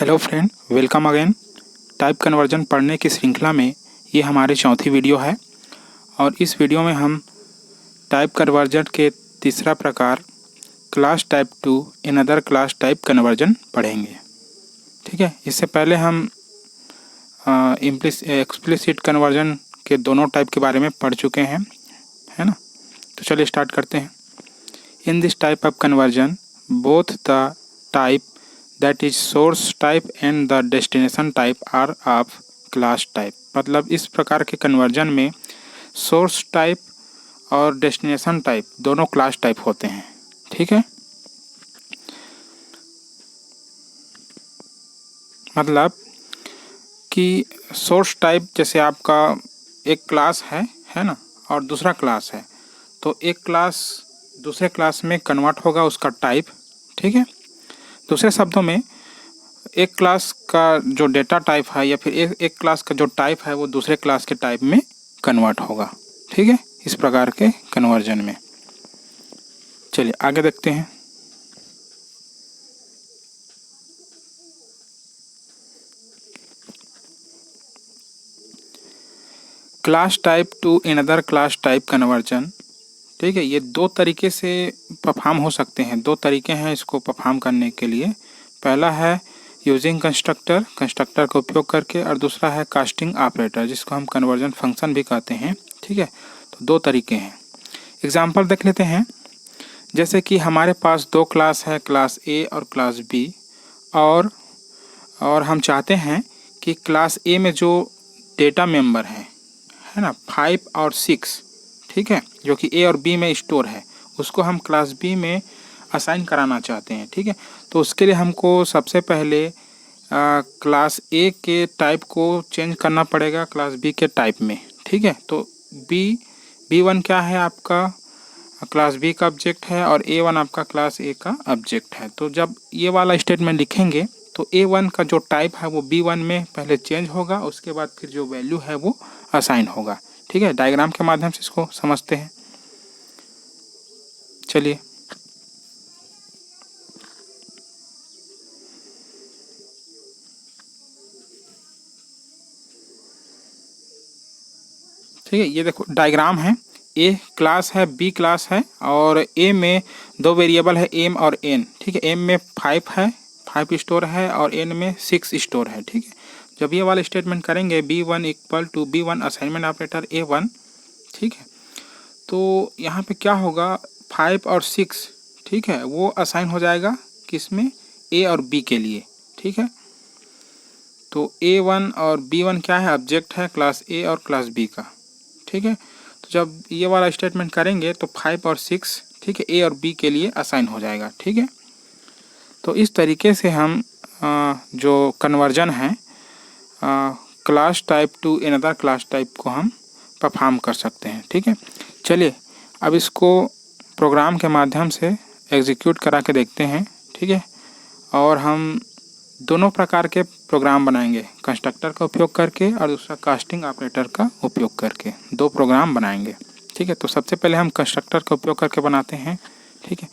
Hello friend, welcome again. Type conversion पढ़ने की श्रृंखला में ये हमारी चौथी वीडियो है और इस वीडियो में हम टाइप कन्वर्जन के तीसरा प्रकार class type two in other class type conversion पढ़ेंगे। ठीक है, इससे पहले हम एक्सप्लिसिट कन्वर्जन के दोनों टाइप के बारे में पढ़ चुके हैं, है ना। तो चलिए स्टार्ट करते हैं। In this type of conversion both the type that is source type and the destination type are of class type। मतलब इस प्रकार के कन्वर्जन में सोर्स टाइप और डेस्टिनेशन टाइप दोनों क्लास टाइप होते हैं। ठीक है, मतलब कि सोर्स टाइप जैसे आपका एक क्लास है ना, और दूसरा क्लास है, तो एक क्लास दूसरे क्लास में कन्वर्ट होगा उसका टाइप। ठीक है, दूसरे शब्दों में एक क्लास का जो डेटा टाइप है या फिर एक क्लास का जो टाइप है वो दूसरे क्लास के टाइप में कन्वर्ट होगा। ठीक है, इस प्रकार के कन्वर्जन में। चलिए आगे देखते हैं। Class type two another class type conversion. ठीक है, ये दो तरीके से परफॉर्म हो सकते हैं। दो तरीके हैं इसको परफॉर्म करने के लिए। पहला है यूजिंग कंस्ट्रक्टर, कंस्ट्रक्टर का उपयोग करके, और दूसरा है कास्टिंग ऑपरेटर जिसको हम कन्वर्जन फंक्शन भी कहते हैं। ठीक है, तो दो तरीके हैं। एग्जांपल देख लेते हैं। जैसे कि हमारे पास दो क्लास है, क्लास ए और क्लास बी, और हम चाहते हैं कि क्लास ए में जो डेटा मेंबर है ना 5 और 6, ठीक है, जो कि ए और बी में स्टोर है, उसको हम क्लास बी में असाइन कराना चाहते हैं। ठीक है, तो उसके लिए हमको सबसे पहले क्लास ए के टाइप को चेंज करना पड़ेगा क्लास बी के टाइप में। ठीक है, तो बी1 क्या है आपका क्लास बी का ऑब्जेक्ट है और ए1 आपका क्लास ए का ऑब्जेक्ट है। तो जब ये वाला स्टेटमेंट लिखेंगे तो ए1 का जो टाइप है वो बी1 में पहले चेंज होगा, उसके बाद फिर जो वैल्यू है वो असाइन होगा। ठीक है, डायग्राम के माध्यम से इसको समझते हैं। चलिए ठीक है, ये देखो डायग्राम है। ए क्लास है, बी क्लास है, और ए में दो वेरिएबल है एम और एन। ठीक है, एम में 5 है, 5 स्टोर है, और एन में 6 स्टोर है। ठीक है, जब ये वाला स्टेटमेंट करेंगे b1 equal to b1 assignment operator a1, ठीक है, तो यहाँ पे क्या होगा 5 और 6, ठीक है, वो असाइन हो जाएगा किसमें, ए और बी के लिए। ठीक है, तो a1 और b1 क्या है, ऑब्जेक्ट है क्लास ए और क्लास बी का। ठीक है, तो जब ये वाला स्टेटमेंट करेंगे तो 5 और 6, ठीक है, ए और बी के लिए असाइन हो जाएगा। ठीक है, तो इस तरीके से हम जो कन्वर्जन है class type two another class type को हम परफॉर्म कर सकते हैं। ठीक है, चलिए अब इसको प्रोग्राम के माध्यम से एग्जीक्यूट करा के देखते हैं। ठीक है, और हम दोनों प्रकार के प्रोग्राम बनाएंगे, कंस्ट्रक्टर का उपयोग करके और दूसरा कास्टिंग ऑपरेटर का उपयोग करके दो प्रोग्राम बनाएंगे। ठीक है, तो सबसे पहले हम कंस्ट्रक्टर का उपयोग करके बनाते हैं। ठीक है,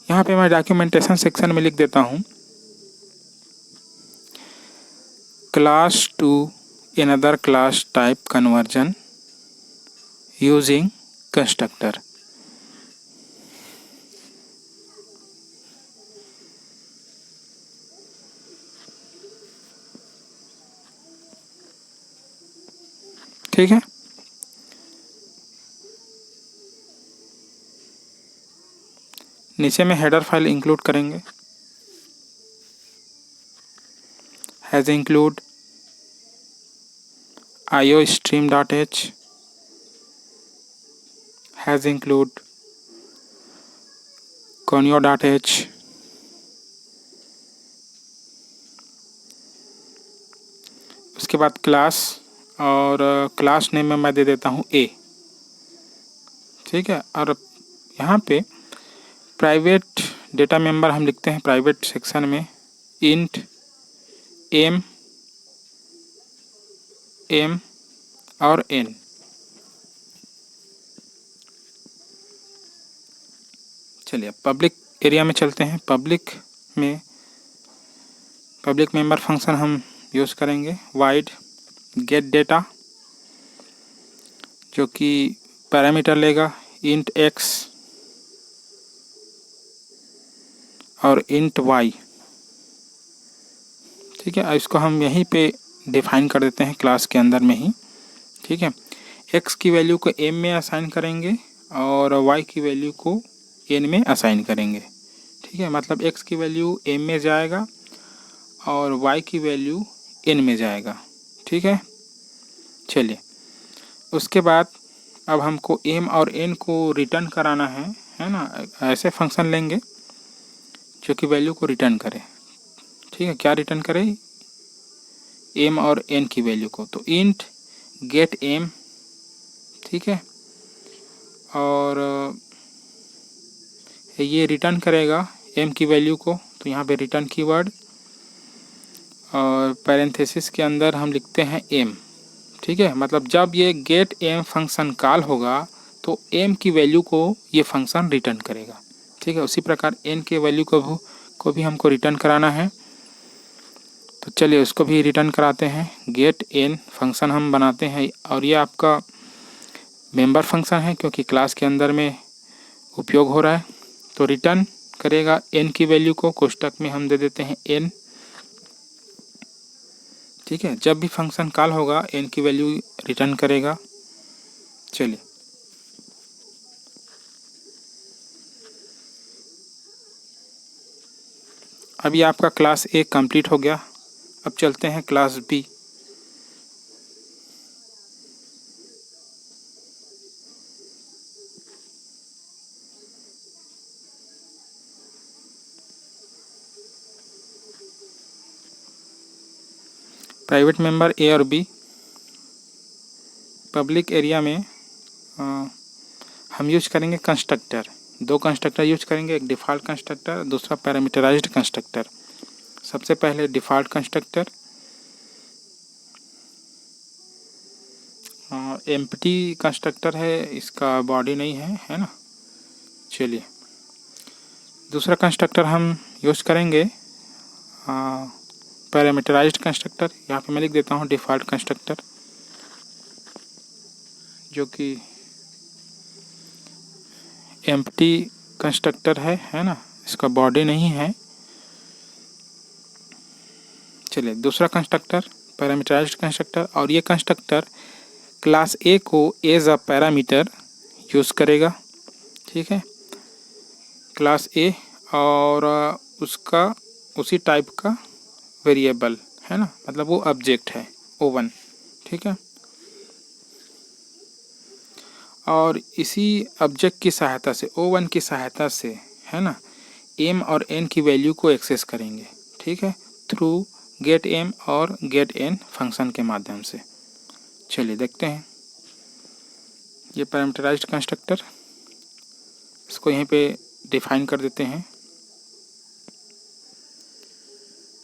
यहाँ पे मैं डॉक्यूमेंटेशन सेक्शन में लिख देता हूँ class to another class type conversion using constructor. ठीक है, नीचे में हेडर फाइल इंक्लूड करेंगे, hash include iostream.h, hash include conio.h, उसके बाद क्लास, और क्लास नेम में मैं दे देता हूँ ए। ठीक है, और यहाँ पे प्राइवेट डेटा मेंबर हम लिखते हैं प्राइवेट सेक्शन में इंट एम और एन। चलिए अब पब्लिक एरिया में चलते हैं। पब्लिक पब्लिक मेंबर फंक्शन हम यूज़ करेंगे वाइड गेट डेटा, जो कि पैरामीटर लेगा इंट x और इंट y। ठीक है, इसको हम यहीं पे डिफाइन कर देते हैं क्लास के अंदर में ही। ठीक है, x की वैल्यू को m में असाइन करेंगे और y की वैल्यू को n में असाइन करेंगे। ठीक है, मतलब x की वैल्यू m में जाएगा और y की वैल्यू n में जाएगा। ठीक है, चलिए उसके बाद अब हमको m और n को रिटर्न कराना है ना। ऐसे फंक्शन लेंगे जो कि वैल्यू को रिटर्न करे। ठीक है, क्या रिटर्न करे? m और n की वैल्यू को। तो इंट गेट m, ठीक है, और ये रिटर्न करेगा m की वैल्यू को। तो यहाँ पे रिटर्न कीवर्ड और पैरेंथेसिस के अंदर हम लिखते हैं m। ठीक है, मतलब जब ये गेट m फंक्शन कॉल होगा तो m की वैल्यू को ये फंक्शन रिटर्न करेगा। ठीक है, उसी प्रकार n के वैल्यू को भी हमको रिटर्न कराना है। तो चलिए उसको भी रिटर्न कराते हैं। गेट n फंक्शन हम बनाते हैं और ये आपका मेंबर फंक्शन है क्योंकि क्लास के अंदर में उपयोग हो रहा है। तो रिटर्न करेगा n की वैल्यू को, कोष्टक में हम दे देते हैं n। ठीक है, जब भी फंक्शन कॉल होगा n की वैल्यू रिटर्न करेगा। चलिए अभी आपका क्लास A कंप्लीट हो गया। अब चलते हैं class B। Private member A और B। पब्लिक एरिया में हम यूज करेंगे कंस्ट्रक्टर। दो कंस्ट्रक्टर यूज करेंगे, एक डिफ़ॉल्ट कंस्ट्रक्टर, दूसरा पैरामीटराइज्ड कंस्ट्रक्टर। सबसे पहले डिफ़ॉल्ट कंस्ट्रक्टर एम्प्टी कंस्ट्रक्टर है, इसका बॉडी नहीं है ना। चलिए दूसरा कंस्ट्रक्टर हम यूज करेंगे पैरामीटराइज्ड कंस्ट्रक्टर। यहाँ पे मैं लिख देता हूँ डिफ़ॉल्ट कंस्ट्रक्टर, जो कि एम्प्टी कंस्ट्रक्टर है ना, इसका बॉडी नहीं है। चलिए दूसरा कंस्ट्रक्टर पैरामीटराइज्ड कंस्ट्रक्टर, और ये कंस्ट्रक्टर क्लास A को एज अ पैरामीटर यूज़ करेगा। ठीक है, क्लास A और उसका उसी टाइप का वेरिएबल है ना, मतलब वो ऑब्जेक्ट है O1। ठीक है, और इसी ऑब्जेक्ट की सहायता से O1 की सहायता से है ना m और n की वैल्यू को एक्सेस करेंगे। ठीक है, थ्रू गेट m और गेट n फंक्शन के माध्यम से। चलिए देखते हैं ये पैरामीटराइज्ड कंस्ट्रक्टर, इसको यहीं पे डिफाइन कर देते हैं।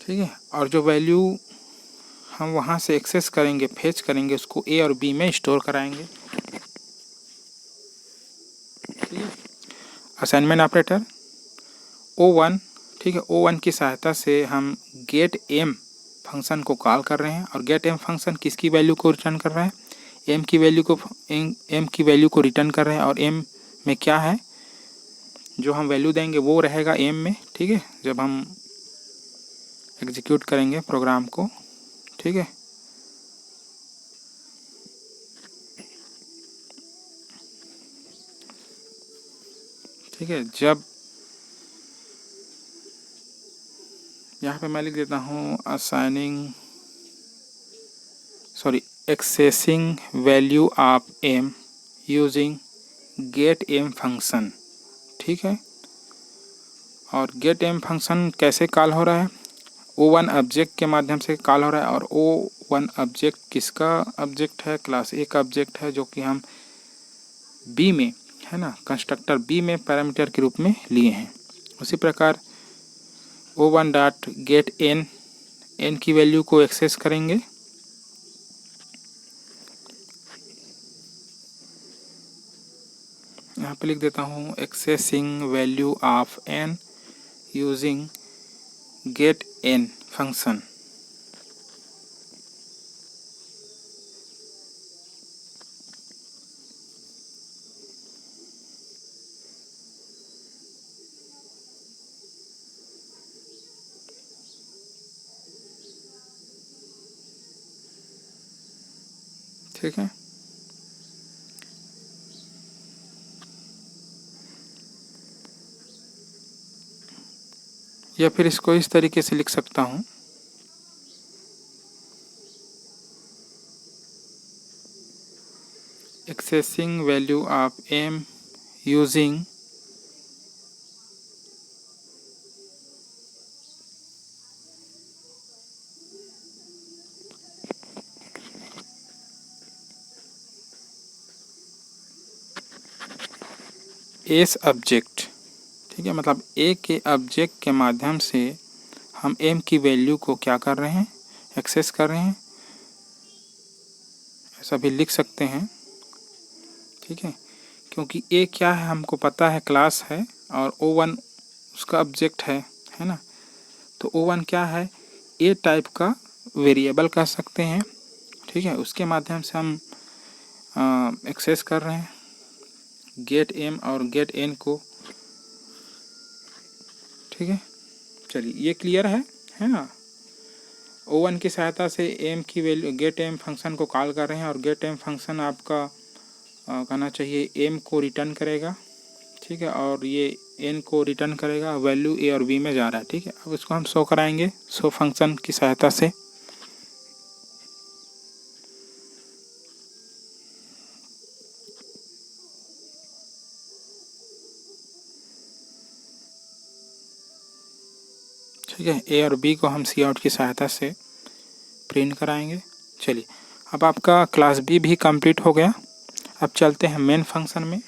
ठीक है, और जो वैल्यू हम वहाँ से एक्सेस करेंगे, फेच करेंगे, उसको A और B में स्टोर कराएंगे। ठीक है, असाइनमेंट ऑपरेटर O1। ठीक है, O1 की सहायता से हम गेट m फंक्शन को कॉल कर रहे हैं, और गेट m फंक्शन किसकी वैल्यू को रिटर्न कर रहा है? m की वैल्यू को रिटर्न कर रहे हैं। और m में क्या है, जो हम वैल्यू देंगे वो रहेगा m में। ठीक है, जब हम एग्जीक्यूट करेंगे प्रोग्राम को। ठीक है, ठीक है, जब यहाँ पे मैं लिख देता हूँ accessing value of m using get m function. ठीक है, और गेट m फंक्शन कैसे कॉल हो रहा है? O1 ऑब्जेक्ट के माध्यम से कॉल हो रहा है, और O1 ऑब्जेक्ट किसका ऑब्जेक्ट है? क्लास A का ऑब्जेक्ट है, जो कि हम B में है ना कंस्ट्रक्टर B में पैरामीटर के रूप में लिए हैं। उसी प्रकार O1 डॉट गेट n की वैल्यू को एक्सेस करेंगे। यहाँ पे लिख देता हूँ accessing value of n using get n function. ठीक है, या फिर इसको इस तरीके से लिख सकता हूँ, accessing value of m using S object. ठीक है, मतलब ए के ऑब्जेक्ट के माध्यम से हम m की वैल्यू को क्या कर रहे हैं, एक्सेस कर रहे हैं, ऐसा भी लिख सकते हैं। ठीक है, क्योंकि ए क्या है हमको पता है, क्लास है, और O1 उसका ऑब्जेक्ट है ना। तो O1 क्या है, ए टाइप का वेरिएबल कह सकते हैं। ठीक है, उसके माध्यम से हम एक्सेस कर रहे हैं गेट m और गेट n को। ठीक है, चलिए ये क्लियर है ना। O1 की सहायता से m की वैल्यू गेट m फंक्शन को कॉल कर रहे हैं, और गेट m फंक्शन आपका कहना चाहिए m को रिटर्न करेगा। ठीक है, और ये n को रिटर्न करेगा, वैल्यू a और b में जा रहा है। ठीक है, अब इसको हम शो कराएंगे शो फंक्शन की सहायता से। ठीक है, a और b को हम सी आउट की सहायता से प्रिंट कराएंगे। चलिए, अब आपका क्लास b भी कंप्लीट हो गया। अब चलते हैं मेन फंक्शन में।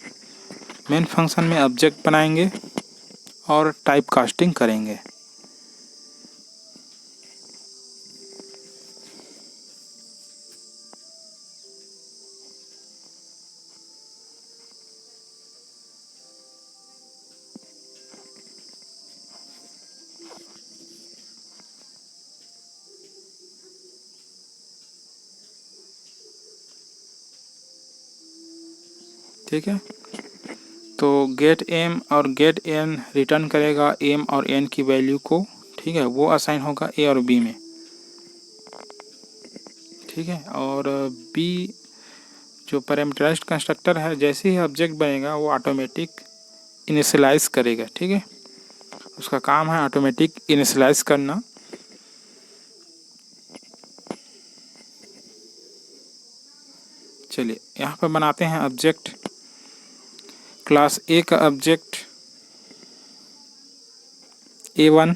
मेन फंक्शन में ऑब्जेक्ट बनाएंगे और टाइप कास्टिंग करेंगे। ठीक है, तो गेट m और गेट n रिटर्न करेगा m और n की वैल्यू को। ठीक है, वो असाइन होगा a और b में। ठीक है, और b जो पैरामीटराइज्ड कंस्ट्रक्टर है, जैसे ही ऑब्जेक्ट बनेगा वो ऑटोमेटिक इनिशियलाइज करेगा। ठीक है, उसका काम है ऑटोमेटिक इनिशियलाइज करना। चलिए, यहाँ पर बनाते हैं ऑब्जेक्ट। क्लास ए का ऑब्जेक्ट A1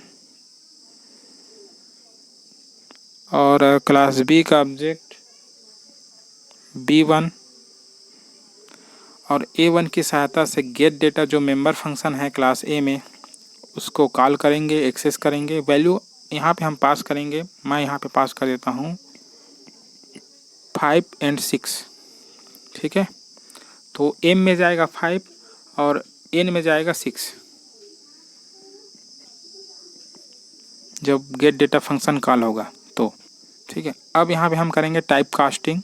और क्लास बी का ऑब्जेक्ट B1, और A1 की सहायता से गेट डेटा जो मेंबर फंक्शन है क्लास ए में, उसको कॉल करेंगे, एक्सेस करेंगे। वैल्यू यहाँ पे हम पास करेंगे, मैं यहाँ पे पास कर देता हूँ 5 और 6। ठीक है, तो m में जाएगा 5 और n में जाएगा 6 जब गेट डेटा फंक्शन कॉल होगा तो। ठीक है, अब यहाँ पे हम करेंगे टाइप कास्टिंग।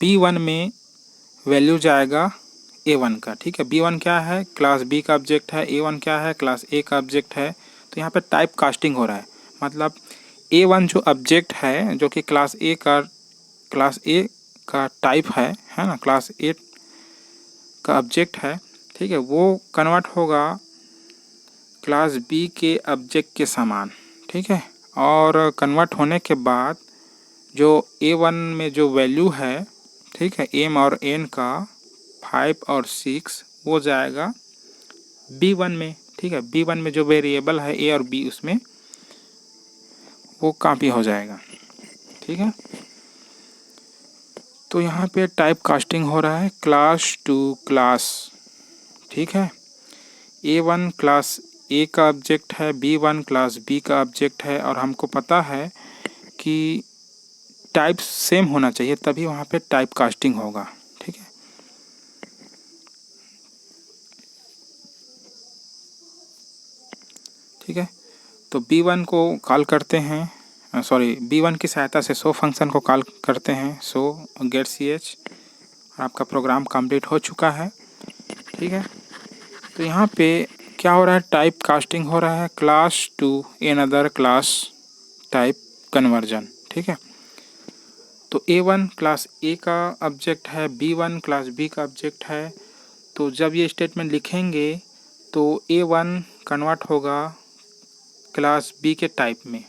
B1 में वैल्यू जाएगा A1 का। ठीक है, B1 क्या है, क्लास B का ऑब्जेक्ट है, A1 क्या है, क्लास A का ऑब्जेक्ट है। तो यहाँ पे टाइप कास्टिंग हो रहा है, मतलब A1 जो ऑब्जेक्ट है जो कि क्लास A का टाइप है ना, क्लास A का ऑब्जेक्ट है। ठीक है, वो कन्वर्ट होगा क्लास B के ऑब्जेक्ट के समान। ठीक है, और कन्वर्ट होने के बाद जो A1 में जो वैल्यू है, ठीक है, m और n का 5 और 6, वो जाएगा B1 में। ठीक है, B1 में जो वेरिएबल है a और b, उसमें वो कॉपी हो जाएगा। ठीक है, तो यहाँ पे टाइप कास्टिंग हो रहा है क्लास टू क्लास। ठीक है, A1 क्लास A का ऑब्जेक्ट है, B1 क्लास B का ऑब्जेक्ट है, और हमको पता है कि टाइप सेम होना चाहिए, तभी वहाँ पे टाइप कास्टिंग होगा। ठीक है, ठीक है, तो B1 को कॉल करते हैं, B1 की सहायता से शो फंक्शन को कॉल करते हैं, शो गेट ch। आपका प्रोग्राम कंप्लीट हो चुका है। ठीक है, तो यहाँ पे क्या हो रहा है, टाइप कास्टिंग हो रहा है, class to another class type conversion. ठीक है, तो A1 क्लास A का ऑब्जेक्ट है, B1 क्लास B का ऑब्जेक्ट है। तो जब ये स्टेटमेंट लिखेंगे तो A1 कन्वर्ट होगा क्लास B के टाइप में।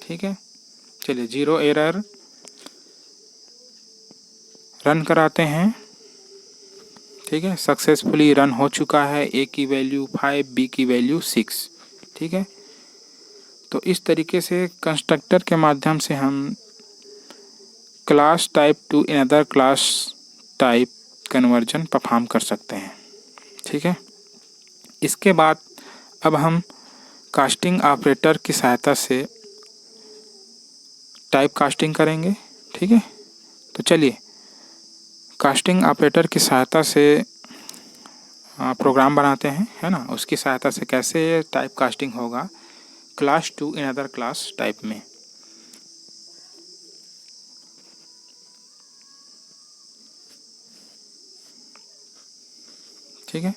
ठीक है, चलिए 0 एरर रन कराते हैं। ठीक है, सक्सेसफुली रन हो चुका है। A की वैल्यू 5, B की वैल्यू 6। ठीक है, तो इस तरीके से कंस्ट्रक्टर के माध्यम से हम class type two another class type conversion perform कर सकते हैं। ठीक है, इसके बाद अब हम कास्टिंग ऑपरेटर की सहायता से टाइप कास्टिंग करेंगे। ठीक है, तो चलिए कास्टिंग ऑपरेटर की सहायता से प्रोग्राम बनाते हैं, है ना। उसकी सहायता से कैसे टाइप कास्टिंग होगा class to another class type में। ठीक है,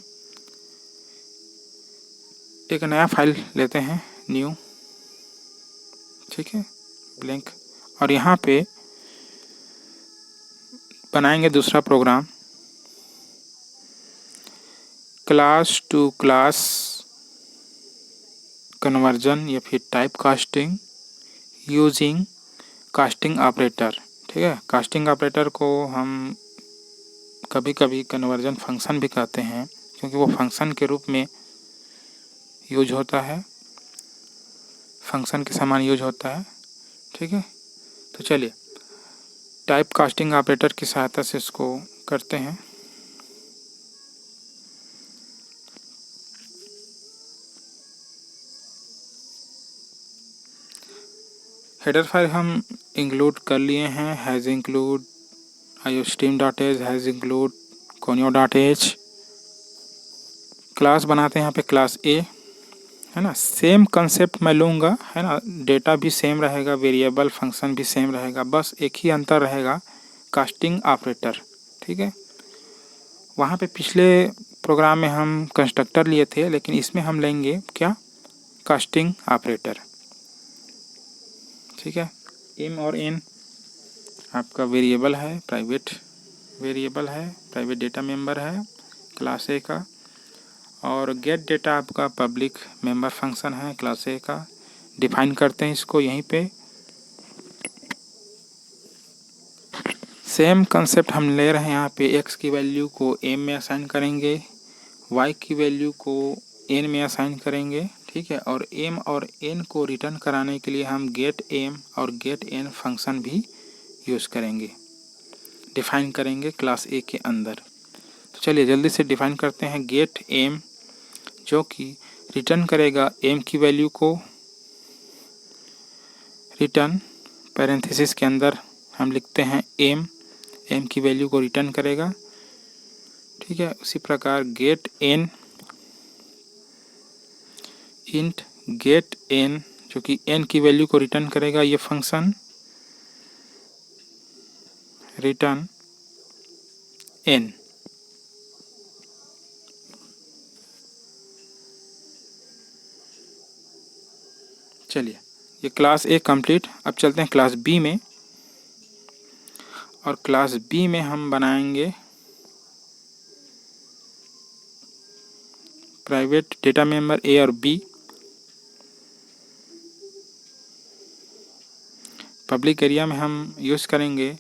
एक नया फाइल लेते हैं, न्यू। ठीक है, ब्लैंक, और यहाँ पे बनाएंगे दूसरा program, class to class conversion या फिर type casting using casting operator. ठीक है, कास्टिंग ऑपरेटर को हम कभी कभी कन्वर्जन फंक्शन भी कहते हैं, क्योंकि वो फंक्शन के रूप में यूज होता है, फंक्शन के समान यूज होता है। ठीक है, तो चलिए टाइप कास्टिंग ऑपरेटर की सहायता से इसको करते हैं। हेडर फाइल हम इंक्लूड कर लिए हैं, has include iostream.h, has include conio.h। Class बनाते हैं यहाँ पे क्लास A, है ना। सेम कंसेप्ट मैं लूँगा, है ना। डेटा भी सेम रहेगा, वेरिएबल फंक्शन भी सेम रहेगा, बस एक ही अंतर रहेगा, कास्टिंग ऑपरेटर। ठीक है, वहाँ पे पिछले प्रोग्राम में हम कंस्ट्रक्टर लिए थे, लेकिन इसमें हम लेंगे क्या, कास्टिंग ऑपरेटर। ठीक है, m और n आपका वेरिएबल है, प्राइवेट वेरिएबल है, प्राइवेट डेटा मेंबर है क्लास A का, और गेट डेटा आपका पब्लिक मेंबर फंक्शन है क्लास A का। डिफाइन करते हैं इसको यहीं पे। सेम कंसेप्ट हम ले रहे हैं यहाँ पे, x की वैल्यू को m में असाइन करेंगे, y की वैल्यू को n में असाइन करेंगे। ठीक है, और m और n को रिटर्न कराने के लिए हम गेट m और गेट n फंक्शन भी यूज़ करेंगे, डिफाइन करेंगे क्लास A के अंदर। तो चलिए जल्दी से डिफाइन करते हैं गेट m, जो कि रिटर्न करेगा m की वैल्यू को, रिटर्न पैरेंथेसिस के अंदर हम लिखते हैं m की वैल्यू को रिटर्न करेगा। ठीक है, उसी प्रकार get n int get n, जो कि n की वैल्यू को रिटर्न करेगा, ये फंक्शन रिटर्न n। चलिए ये क्लास A कंप्लीट। अब चलते हैं क्लास B में, और क्लास B में हम बनाएंगे प्राइवेट डेटा मेंबर A और B, पब्लिक एरिया में हम यूज़ करेंगे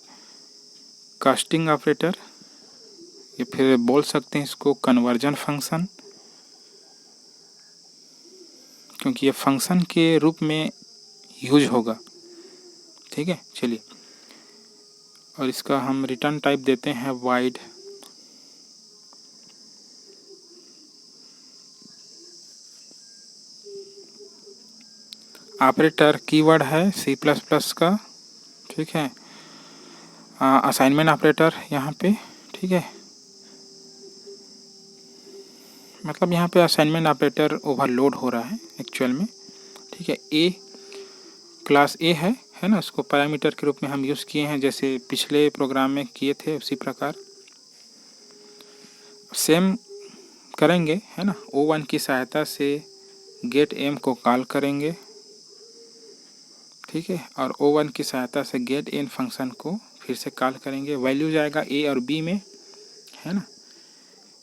कास्टिंग ऑपरेटर, या फिर बोल सकते हैं इसको कन्वर्जन फंक्शन, क्योंकि ये फंक्शन के रूप में यूज होगा। ठीक है, चलिए, और इसका हम रिटर्न टाइप देते हैं वाइड। ऑपरेटर कीवर्ड है C++ का। ठीक है, असाइनमेंट ऑपरेटर यहाँ पे। ठीक है, मतलब यहाँ पे असाइनमेंट ऑपरेटर ओवरलोड हो रहा है एक्चुअल में। ठीक है। ए क्लास ए है ना, उसको पैरामीटर के रूप में हम यूज़ किए हैं, जैसे पिछले प्रोग्राम में किए थे उसी प्रकार सेम करेंगे, है ना। O1 की सहायता से गेट एम को कॉल करेंगे, ठीक है, और O1 की सहायता से गेट एन फंक्शन को फिर से कॉल करेंगे। वैल्यू जाएगा ए और बी में, है ना।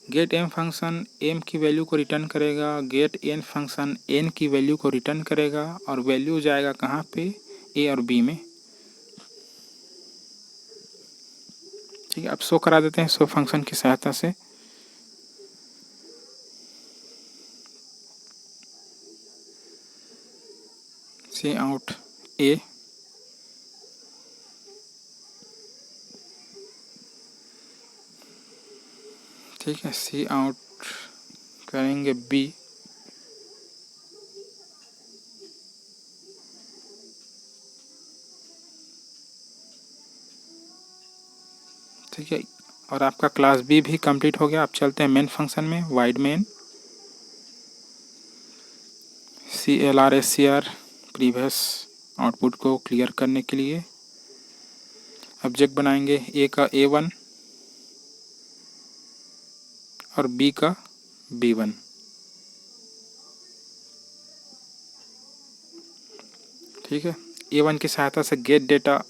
गेट एम फंक्शन एम की वैल्यू को रिटर्न करेगा, गेट एन फंक्शन एन की वैल्यू को रिटर्न करेगा, और वैल्यू जाएगा कहाँ पे, ए और बी में, ठीक है। अब शो करा देते हैं शो फंक्शन की सहायता से। सी आउट ए, ठीक है। सी आउट करेंगे बी, ठीक है। और आपका क्लास बी भी कंप्लीट हो गया। आप चलते हैं मेन फंक्शन में, wide main CLR previous output को क्लियर करने के लिए ऑब्जेक्ट बनाएंगे, ए का A1 और बी का B1, ठीक है। A1 की सहायता से गेट डेटा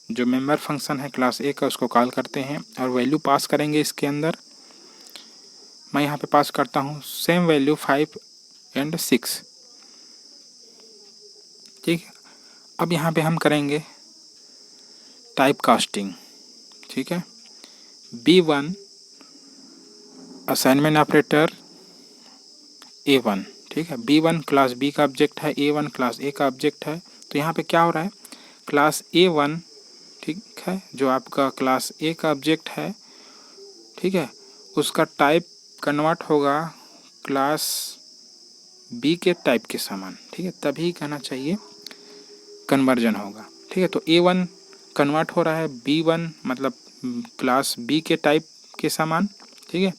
जो मेंबर फंक्शन है क्लास ए का उसको कॉल करते हैं और वैल्यू पास करेंगे इसके अंदर। मैं यहाँ पे पास करता हूँ सेम वैल्यू 5 और 6, ठीक है। अब यहाँ पे हम करेंगे टाइप कास्टिंग, ठीक है। B1 असाइनमेंट ऑपरेटर A1, ठीक है। B1 क्लास B का ऑब्जेक्ट है, A1 क्लास A का ऑब्जेक्ट है। तो यहाँ पे क्या हो रहा है, क्लास A1, ठीक है, जो आपका क्लास A का ऑब्जेक्ट है, ठीक है, उसका टाइप कन्वर्ट होगा क्लास B के टाइप के समान, ठीक है, तभी कहना चाहिए कन्वर्जन होगा, ठीक है। तो A1 कन्वर्ट हो रहा है B1 मतलब क्लास B के टाइप के समान, ठीक है।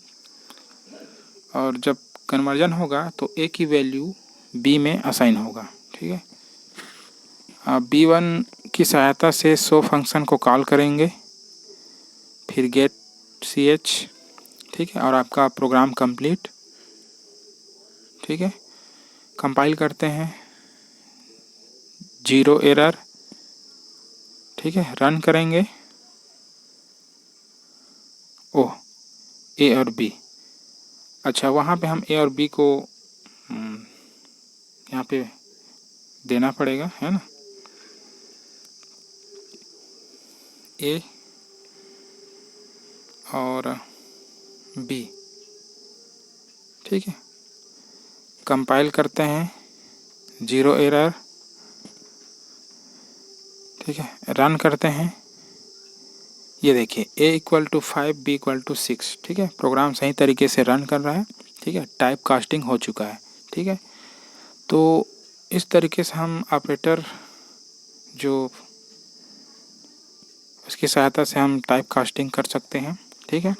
और जब कन्वर्जन होगा तो A की वैल्यू B में असाइन होगा, ठीक है। B1 की सहायता से शो फंक्शन को कॉल करेंगे, फिर गेट CH, ठीक है, और आपका प्रोग्राम कंप्लीट, ठीक है। कंपाइल करते हैं, 0 एरर, ठीक है। रन करेंगे, ओह A और B, अच्छा वहाँ पे हम A और B को यहाँ पे देना पड़ेगा, है ना। A और B, ठीक है। कंपाइल करते हैं, 0 एरर, ठीक है। रन करते हैं, ये देखिए A = 5 B = 6, ठीक है। प्रोग्राम सही तरीके से रन कर रहा है, ठीक है। टाइप कास्टिंग हो चुका है, ठीक है। तो इस तरीके से हम ऑपरेटर जो उसकी सहायता से हम टाइप कास्टिंग कर सकते हैं, ठीक है।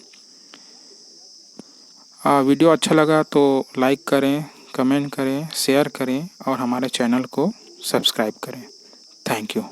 वीडियो अच्छा लगा तो लाइक करें, कमेंट करें, शेयर करें और हमारे चैनल को सब्सक्राइब करें। Thank you.